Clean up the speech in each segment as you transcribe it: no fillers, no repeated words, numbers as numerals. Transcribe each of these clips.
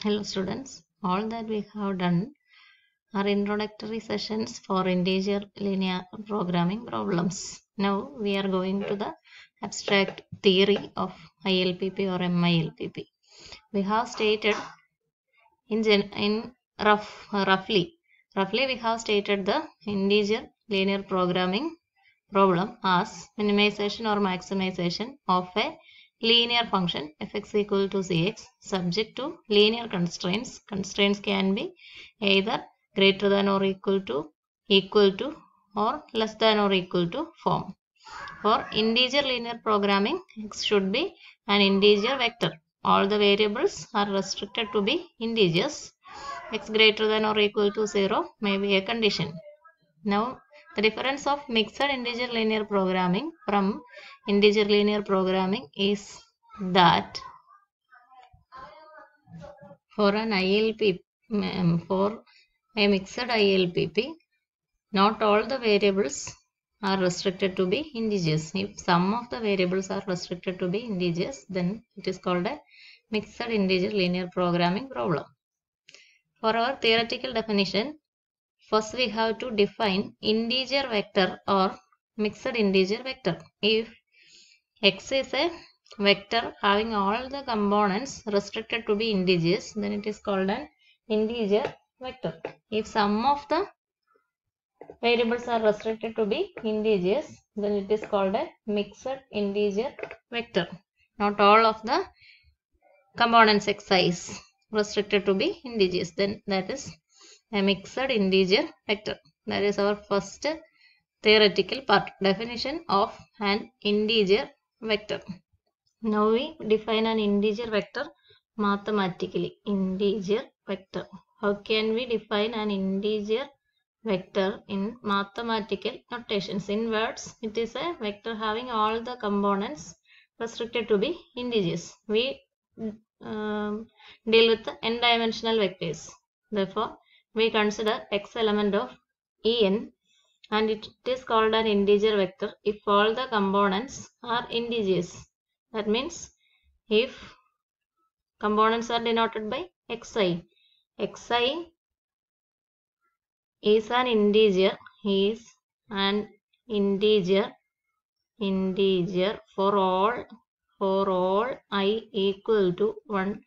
Hello students, all that we have done are introductory sessions for integer linear programming problems. Now we are going to the abstract theory of ILPP or MILPP. We have stated roughly we have stated the integer linear programming problem as minimization or maximization of a linear function fx equal to cx subject to linear constraints. Constraints can be either greater than or equal to or less than or equal to form. For integer linear programming, x should be an integer vector. All the variables are restricted to be integers. X greater than or equal to 0 may be a condition. Now, the difference of mixed integer linear programming from integer linear programming is that for an ILP, for a mixed ILPP, not all the variables are restricted to be integers. If some of the variables are restricted to be integers, then it is called a mixed integer linear programming problem. For our theoretical definition, first we have to define integer vector or mixed integer vector. If x is a vector having all the components restricted to be integers, then it is called an integer vector. If some of the variables are restricted to be integers, then it is called a mixed integer vector. Not all of the components xi is restricted to be integers, then that is a mixed integer vector. That is our first theoretical part, definition of an integer vector. Now we define an integer vector mathematically. Integer vector. How can we define an integer vector in mathematical notations? In words, it is a vector having all the components restricted to be integers. We deal with the n-dimensional vectors. Therefore, we consider x element of En and it is called an integer vector if all the components are integers. That means if components are denoted by xi is an integer, for all I equal to 1,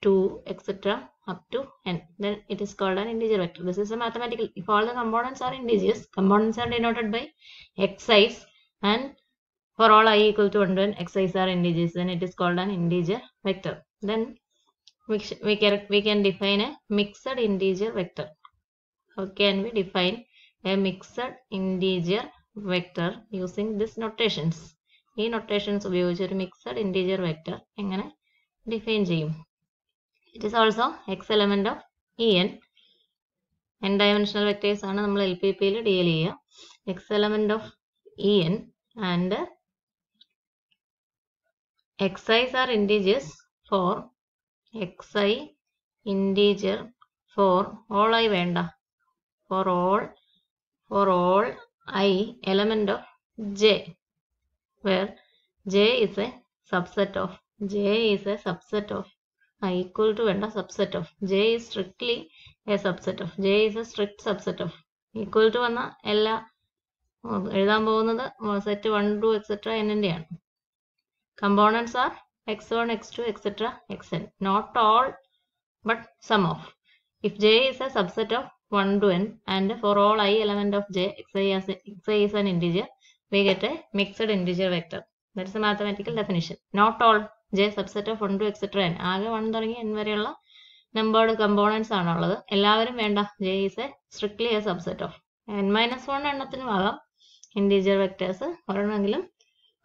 2, etc. up to n, then it is called an integer vector. This is a mathematical. If all the components are integers, components are denoted by xi's, and for all I equal to 1 to n, xi's are integers, then it is called an integer vector. Then we can define a mixed integer vector. How can we define a mixed integer vector using these notations? ഈ notations ഉപയോഗിച്ച് ഒരു mixed integer vector എങ്ങനെ define ചെയ്യും? It is also x element of En. n-dimensional vectors ആണ് നമ്മൾ LPP യിൽ deal ചെയ്യുക. x element of En and xi's are integers for xi integer for all I വേണ്ട. For all I element of j, where j is a subset of I equal to and a subset of j is strictly a subset of j is a strict subset of equal to എന്ന എല്ലാ എഴുതാൻ പോകുന്നത് set 1 2 etc. n ൻ്റെയാണ്. Components are x1 x2 etc. xn, not all but some of. If j is a subset of 1 to n and for all I element of j xi is an integer, we get a mixed integer vector. That is a mathematical definition. Not all j subset of 1 to etc. n. ആകെ 1 തുടങ്ങി n വരെയുള്ള numbered components ആണുള്ളത്. എല്ലാവരും വേണ്ട. j is a strictly a subset of n-1 എണ്ണത്തിനും ആകാം integer vectors. ഒരെണ്ണമെങ്കിലും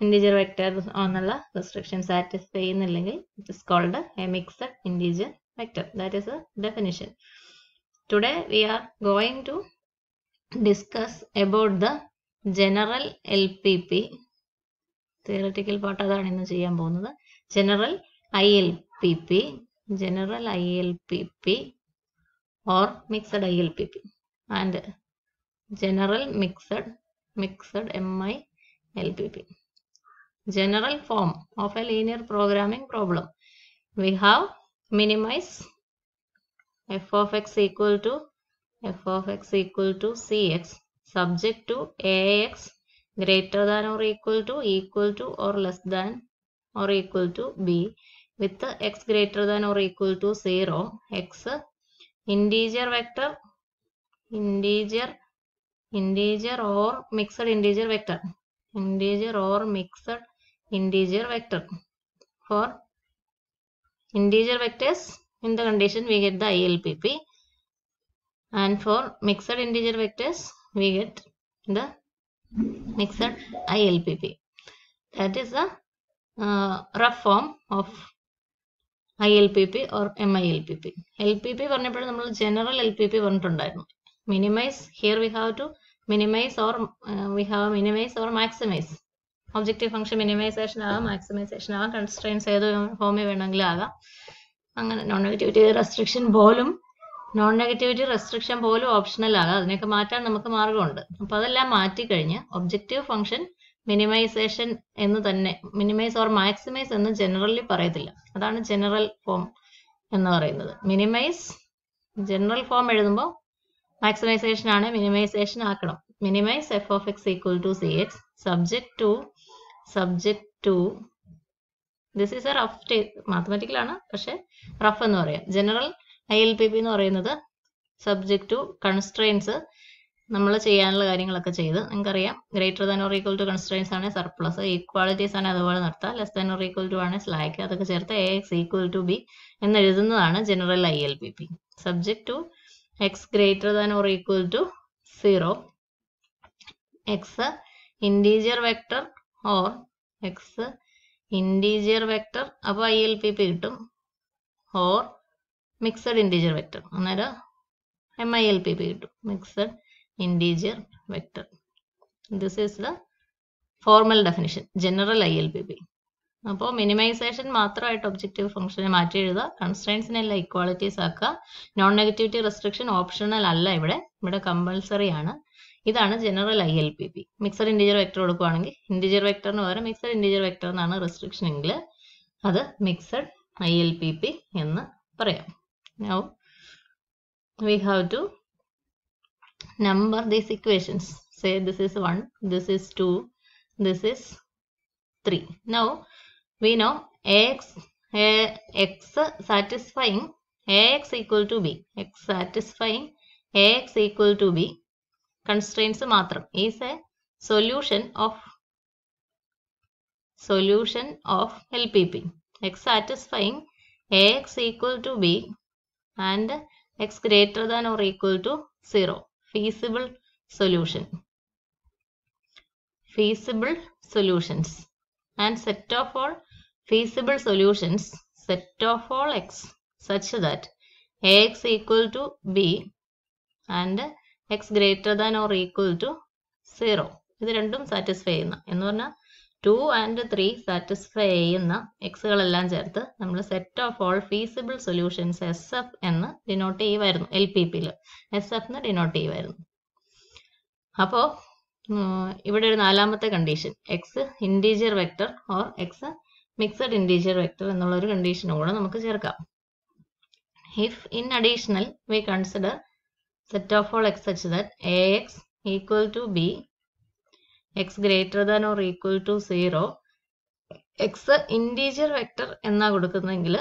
integer vectors എന്നുള്ള restriction satisfy ചെയ്യുന്നില്ലെങ്കിൽ it is called a mixed integer vector. That is a definition. Today we are going to discuss about the general LPP. Theoretical part അതാണ് ഇന്ന് ചെയ്യാൻ പോകുന്നത്. General ILPP or mixed ILPP and general mixed MILPP. General form of a linear programming problem. We have minimize, f of x equal to cx subject to ax greater than or equal to or less than or equal to b with x greater than or equal to 0, x integer vector, integer or mixed integer vector, for integer vectors in the condition we get the ILPP, and for mixed integer vectors we get the mixed ILPP. That is the rough form of ILPP or MILPP. LPP പറഞ്ഞപ്പോൾ നമ്മൾ general LPP പറഞ്ഞിട്ടുണ്ടായിരുന്നു. Minimize, here we have to minimize or maximize. Objective function minimization ആകാം, maximization ആകാം, constraints ഏത് ഫോമിൽ വേണമെങ്കിലും ആകാം. അങ്ങനെ നോൺ നെഗറ്റിവിറ്റി റെസ്ട്രിക്ഷൻ പോലും ഓപ്ഷണൽ ആകാം. അതിനൊക്കെ മാറ്റാൻ നമുക്ക് മാർഗമുണ്ട്. അപ്പോൾ അതെല്ലാം മാറ്റിക്കഴിഞ്ഞ് ഒബ്ജക്റ്റീവ് ഫംഗ്ഷൻ മിനിമൈസേഷൻ എന്ന് തന്നെ, മിനിമൈസ് ഓർ മാക്സിമൈസ് എന്ന് ജനറലി പറയത്തില്ല. അതാണ് ജനറൽ ഫോം എന്ന് പറയുന്നത്. മിനിമൈസ് ജനറൽ ഫോം എഴുതുമ്പോൾ മാക്സിമൈസേഷൻ ആണ്, മിനിമൈസേഷൻ ആക്കണം. Minimize F of X equal to C X subject to this is a rough മാത്തമാറ്റിക്കലാണ്, പക്ഷെ റഫ് എന്ന് പറയാം. ജനറൽ ILPP എന്ന് പറയുന്നത് സബ്ജക്ട് ടു കൺസ്ട്രെയിൻസ് നമ്മൾ ചെയ്യാനുള്ള കാര്യങ്ങളൊക്കെ ചെയ്ത്, നിങ്ങൾക്കറിയാം greater than or equal to constraints ആണ് സർപ്ലസ്, ഈക്വാളിറ്റീസ് ആണ് അതുപോലെ നടത്താം, less than or equal to ആണ് സ്ലാക്ക്, അതൊക്കെ ചേർത്ത് AX ഈക്വൽ ടു B എന്ന് എഴുതുന്നതാണ് general ILPP. Subject to X greater than or equal to 0, X integer vector or X integer vector, അപ്പോൾ ILPP കിട്ടും, ഓർ മിക്സഡ് ഇൻറ്റീജർ വെക്ടർ, അന്നേരം MILPP കിട്ടും, mixed integer vector. This is the formal definition general ILPP. അപ്പോൾ minimisation മാത്രമായിട്ട് objective ഫംഗ്ഷനെ മാറ്റി എഴുതുക, കൺസ്ട്രെയിൻസിനെല്ലാം ഇക്വാളിറ്റീസ് ആക്കുക, നോൺ നെഗറ്റിവിറ്റി റെസ്ട്രിക്ഷൻ ഓപ്ഷണൽ അല്ല, ഇവിടെ കമ്പൾസറി ആണ്. ഇതാണ് general ILPP. Mixed integer vector കൊടുക്കുകയാണെങ്കിൽ ഇൻറ്റീജർ വെക്ടറിന് പകരം മിക്സഡ് ഇൻറ്റീജർ വെക്ടർ എന്നാണ് റെസ്ട്രിക്ഷൻ എങ്കിൽ അത് മിക്സഡ് ILPP എന്ന് പറയാം. Now we have to number these equations. Say this is 1, this is 2, this is 3. Now we know x satisfying AX equal to B, x satisfying AX equal to B constraints matram is a solution of LPP. X satisfying AX equal to B and x greater than or equal to 0, feasible solutions, and set of all feasible solutions, set of all x such that AX equal to B and x greater than or equal to 0. ഇത് രണ്ടും satisfy ചെയ്യുന്ന എന്ന് പറഞ്ഞാൽ 2 and 3 satisfy ചെയ്യുന്ന എക്സുകളെല്ലാം ചേർത്ത് നമ്മൾ set of all feasible solutions SF എന്ന് denote ചെയ്യുമായിരുന്നു. LPPയിൽ SF എന്ന് ഡിനോട്ട് ചെയ്യുമായിരുന്നു. അപ്പോൾ ഇവിടെ ഒരു നാലാമത്തെ condition, X integer vector or X mixed integer vector എന്നുള്ള ഒരു കണ്ടീഷനും കൂടെ നമുക്ക് ചേർക്കാം. If in additional we consider set of all X such that AX equal to B, x greater than or equal to 0, x integer vector എന്നാ കൊടുക്കുന്നെങ്കിൽ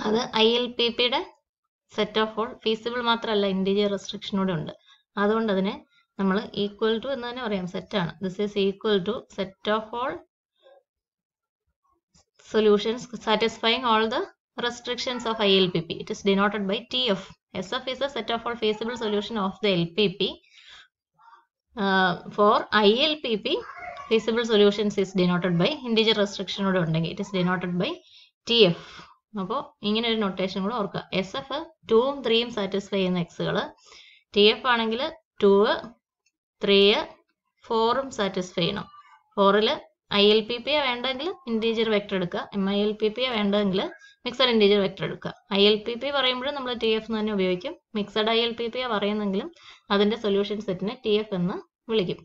അത് ILPPയുടെ സെറ്റ് ഓഫ് ഓൾ ഫീസിബിൾ മാത്രമല്ല, ഇൻറ്റീജർ റെസ്ട്രിക്ഷനൂടെ ഉണ്ട്. അതുകൊണ്ട് അതിനെ നമ്മൾ ഈക്വൽ ടു എന്ന് തന്നെ പറയാം, സെറ്റാണ്. This is equal to set of all solutions satisfying all the restrictions of ILPP. It is denoted by TF. SF is a set of all feasible solution of the LPP. For ILPP, feasible solutions is denoted by integer restriction. It is denoted by TF. അപ്പോൾ ഇങ്ങനെ ഒരു notation കൂടെ ഓർക്കുക. SF 2ഉം 3ഉം satisfy ചെയ്യുന്ന എക്സുകൾ, TF ആണെങ്കിൽ 2, 3, 4ഉം satisfy ചെയ്യണം. 4ൽ ILPP വേണ്ടെങ്കിൽ integer vector എടുക്കുക, MILPP വേണ്ടെങ്കിൽ മിക്സഡ് ഇൻറ്റീജർ വെക്ടർ എടുക്കുക. ILPP പറയുമ്പോഴും നമ്മൾ TF എന്ന് തന്നെ ഉപയോഗിക്കും. മിക്സഡ് ILPP പറയുന്നെങ്കിലും അതിന്റെ സൊല്യൂഷൻ സെറ്റിനെ TF എന്ന് വിളിക്കും.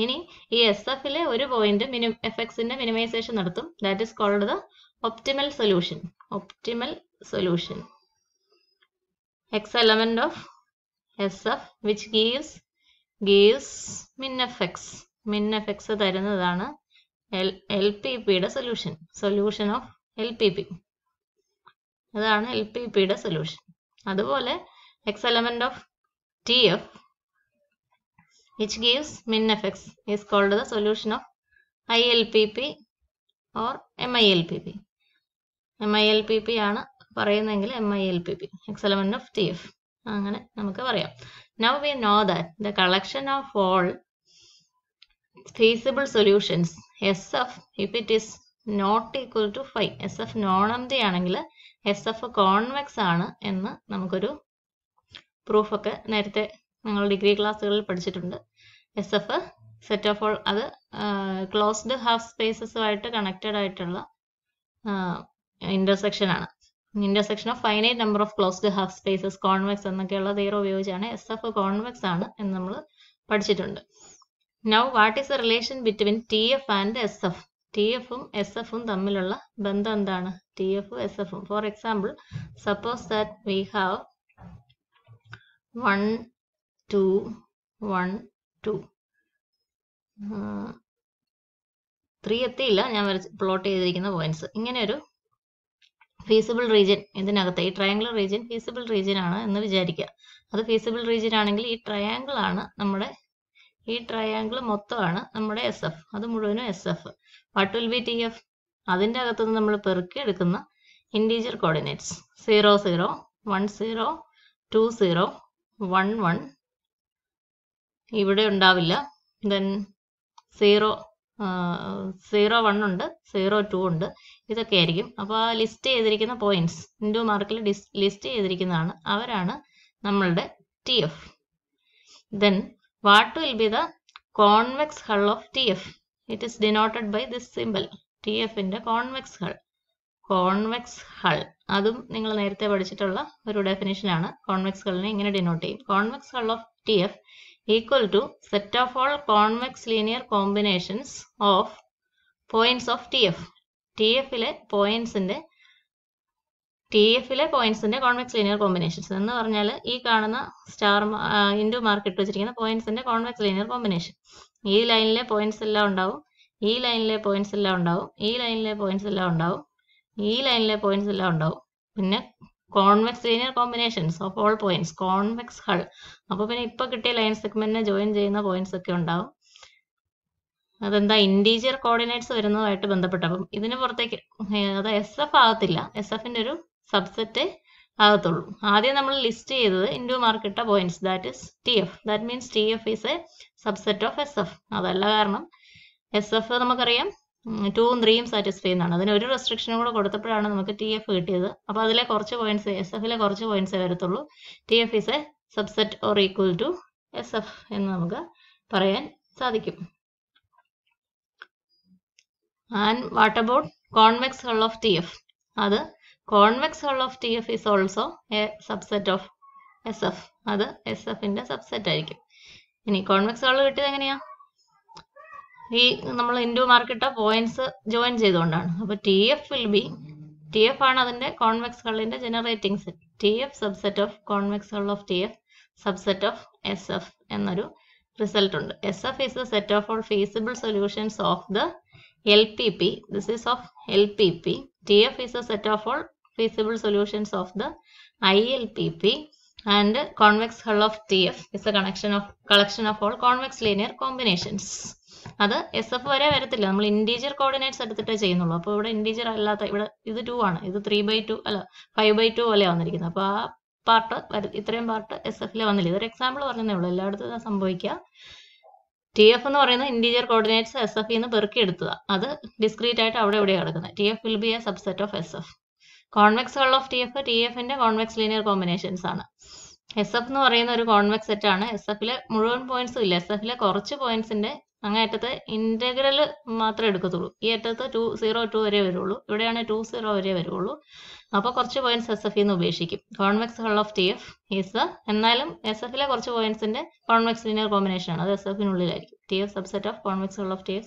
ഇനി ഈ SFലെ ഒരു പോയിന്റ് FXന്റെ മിനിമൈസേഷൻ നടത്തും. That is called the optimal solution. X element of SF which gives min of X. Min of X തരുന്നതാണ് LPPയുടെ സൊല്യൂഷൻ ഓഫ് LPP. അതാണ് LPPയുടെ സൊല്യൂഷൻ. അതുപോലെ X element of TF which gives min of X is called the solution of ILPP or MILPP. MILPP ആണ് പറയുന്നതെങ്കിൽ MILPP, X element of TF. അങ്ങനെ നമുക്ക് പറയാം. Now we know that the collection of all feasible solutions SF if it is not equal to 5, SF non-empty ആണെങ്കിൽ SF convex ആണ് എന്ന് നമുക്കൊരു proof ഒക്കെ നേരത്തെ നിങ്ങൾ ഡിഗ്രി ക്ലാസ്സുകളിൽ പഠിച്ചിട്ടുണ്ട്. SF സെറ്റ് ഓഫ് ഓൾ അത് ക്ലോസ്ഡ് ഹാഫ് സ്പേസസുമായിട്ട് കണക്റ്റഡ് ആയിട്ടുള്ള ഇന്റർസെക്ഷൻ ആണ്. Intersection of finite number of closed half spaces convex എന്നൊക്കെയുള്ള തിയറി ഉപയോഗിച്ചാണ് SF കോൺവെക്സ് ആണ് എന്ന് നമ്മൾ പഠിച്ചിട്ടുണ്ട്. Now what is the relation between TF and SF? TFും SFും തമ്മിലുള്ള ബന്ധം എന്താണ്? TFും SFും. For example, suppose that we have 1 2 1 2 3 എത്തിയില്ല, ഞാൻ പ്ലോട്ട് ചെയ്തിരിക്കുന്ന പോയിന്റ്സ്. ഇങ്ങനെ ഒരു ഫീസിബിൾ റീജിയൻ ഇതിനകത്ത്, ഈ ട്രയാങ്കുലർ റീജിയൻ ഫീസിബിൾ റീജിയൻ ആണ് എന്ന് വിചാരിക്കുക. അത് ഫീസിബിൾ റീജിയൻ ആണെങ്കിൽ ഈ ട്രയാങ്കിൾ ആണ് നമ്മുടെ, ഈ ട്രയാങ്കിൾ മൊത്തമാണ് നമ്മുടെ SF, അത് മുഴുവനും SF. What will B TF? അതിൻ്റെ അകത്തുനിന്ന് നമ്മൾ പെറുക്കി എടുക്കുന്ന ഇൻറ്റീജർ കോർഡിനേറ്റ്സ് 0 0 1 0 2 0 1 1 ഇവിടെ ഉണ്ടാവില്ല. ദെൻ 0 1 ഉണ്ട്, 0 2 ഉണ്ട്, ഇതൊക്കെ ആയിരിക്കും. അപ്പോൾ ആ ലിസ്റ്റ് ചെയ്തിരിക്കുന്ന പോയിന്റ്സ് ഇൻഡു മാർക്കിൽ ലിസ്റ്റ് ചെയ്തിരിക്കുന്നതാണ്, അവരാണ് നമ്മളുടെ TF. Then what will be the convex hull of TF? It is denoted by this simple. TFന്റെ കോൺവെക്സ് ഹൾ, കോൺവെക്സ് ഹൾ അതും നിങ്ങൾ നേരത്തെ പഠിച്ചിട്ടുള്ള ഒരു ഡെഫിനേഷനാണ്. കോൺവെക്സ് ഹളിനെ ഇങ്ങനെ ഡിനോട്ട് ചെയ്യും. Convex hull of TF equal to set of all convex linear combinations of points of TF. TFിലെ പോയിന്റ്സിന്റെ കോൺവെക്സ് ലീനിയർ കോമ്പിനേഷൻസ് എന്ന് പറഞ്ഞാൽ ഈ കാണുന്ന സ്റ്റാർ ഇൻഡു മാർക്ക് ഇട്ട് വെച്ചിരിക്കുന്ന പോയിന്റ്സിന്റെ കോൺവെക്സ് ലീനിയർ കോമ്പിനേഷൻ. ഈ ലൈനിലെ പോയിന്റ്സ് എല്ലാം ഉണ്ടാവും, ഈ ലൈനിലെ പോയിന്റ്സ് എല്ലാം ഉണ്ടാവും, ഈ ലൈനിലെ പോയിന്റ്സ് എല്ലാം ഉണ്ടാവും, ഈ ലൈനിലെ പോയിന്റ്സ് എല്ലാം ഉണ്ടാവും. പിന്നെ convex linear combinations of all points, convex hull. അപ്പോൾ പിന്നെ ഇപ്പൊ കിട്ടിയ ലൈൻ സെഗ്മെന്റിനെ ജോയിൻ ചെയ്യുന്ന പോയിന്റ്സ് ഒക്കെ ഉണ്ടാവും. അതെന്താ? ഇൻറ്റീജർ കോർഡിനേറ്റ്സ് വരുന്നതുമായിട്ട് ബന്ധപ്പെട്ട്. അപ്പം ഇതിന് പുറത്തേക്ക് അത് SF ആകത്തില്ല, SFന്റെ ഒരു സബ്സെറ്റ് ആകത്തുള്ളൂ. ആദ്യം നമ്മൾ ലിസ്റ്റ് ചെയ്തത് ഇൻഡു മാർക്കിട്ട points, that is TF. That means TF is a subset of SF. അതല്ല, കാരണം SF നമുക്കറിയാം 2ഉം 3ഉം സാറ്റിസ്ഫൈ ചെയ്യുന്നതാണ്. അതിന് ഒരു റെസ്ട്രിക്ഷനും കൂടെ കൊടുത്തപ്പോഴാണ് നമുക്ക് TF കിട്ടിയത്. അപ്പോൾ അതിലെ കുറച്ച് പോയിന്റ്സ്, SFലെ കുറച്ച് പോയിന്റ്സേ വരത്തുള്ളൂ. TF is a subset or equal to SF എന്ന് നമുക്ക് പറയാൻ സാധിക്കും. And what about convex hull of TF? അത് convex hull of TF is also a subset of SF. അത് SFന്റെ സബ്സെറ്റ് ആയിരിക്കും. ഇനി കോൺവെക്സ് ഹൾ കിട്ടിയത് എങ്ങനെയാ? ഈ നമ്മൾ ഇൻഡു മാർക്കിട്ട പോയിന്റ്സ് ജോയിൻ ചെയ്തുകൊണ്ടാണ്. അപ്പോൾ TF ആണ് അതിന്റെ കോൺവെക്സ് ഹള്ളിന്റെ generating set. TF subset of convex hull of TF subset of SF എന്നൊരു റിസൾട്ട് ഉണ്ട്. SF is the set of all feasible solutions of the LPP. This is of LPP. TF is the set of all feasible solutions of the ILPP. And convex hull of TF is a collection of all convex linear combinations. അത് SF വരെ വരത്തില്ല, നമ്മൾ integer coordinates എടുത്തിട്ടേ ചെയ്യുന്നുള്ളൂ. അപ്പോൾ ഇവിടെ integer അല്ലാത്ത, ഇവിടെ ഇത് 2 ആണ്, ഇത് 3/2 അല്ല 5/2 പോലെയാണ് വന്നിരിക്കുന്നത്. അപ്പോൾ ആ പാർട്ട് ഇത്രയും പാർട്ട് SF വന്നില്ല. ഇതൊരു എക്സാമ്പിൾ പറഞ്ഞതേ ഉള്ളൂ, എല്ലായിടത്തും സംഭവിക്കുക. TF എന്ന് പറയുന്നത് ഇൻറ്റീജർ കോർഡിനേറ്റ്സ് SF നിന്ന് പെറുക്കി എടുത്തതാണ്. അത് ഡിസ്ക്രീറ്റ് ആയിട്ട് അവിടെ എവിടെയാണ് കിടക്കുന്നത്. TF will be a subset of SF. Convex hull of TFന്റെ കോൺവെക്സ് ലീനിയർ കോമ്പിനേഷൻസ് ആണ്. SF എന്ന് പറയുന്ന ഒരു കോൺവെക്സ് സെറ്റ് ആണ്. SFലെ മുഴുവൻ പോയിന്റ്സും ഇല്ല, SFലെ കുറച്ച് പോയിന്റ്സിന്റെ അങ്ങേറ്റത്ത് ഇന്റഗ്രൽ മാത്രമേ എടുക്കത്തുള്ളൂ. ഈ അറ്റത്ത് 0 2 വരെ വരുള്ളൂ, ഇവിടെയാണ് 2 0 വരെ വരുള്ളൂ. അപ്പോൾ കുറച്ച് പോയിന്റ്സ് SF നിന്ന് ഉപേക്ഷിക്കും. Convex hull of TF is the, എന്നാലും SFലെ കുറച്ച് പോയിന്റ്സിന്റെ കോൺവെക്സ് ലീനിയർ കോമ്പിനേഷൻ ആണ്, അത് SFനുള്ളിലായിരിക്കും. TF subset of convex hull of TF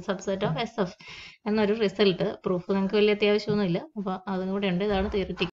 subset of SF എന്നൊരു റിസൾട്ട് പ്രൂഫ് നിങ്ങൾക്ക് വലിയ അത്യാവശ്യമൊന്നുമില്ല. അപ്പോൾ അതും കൂടെ ഉണ്ട്. ഇതാണ് തിയറിറ്റിക്കൽ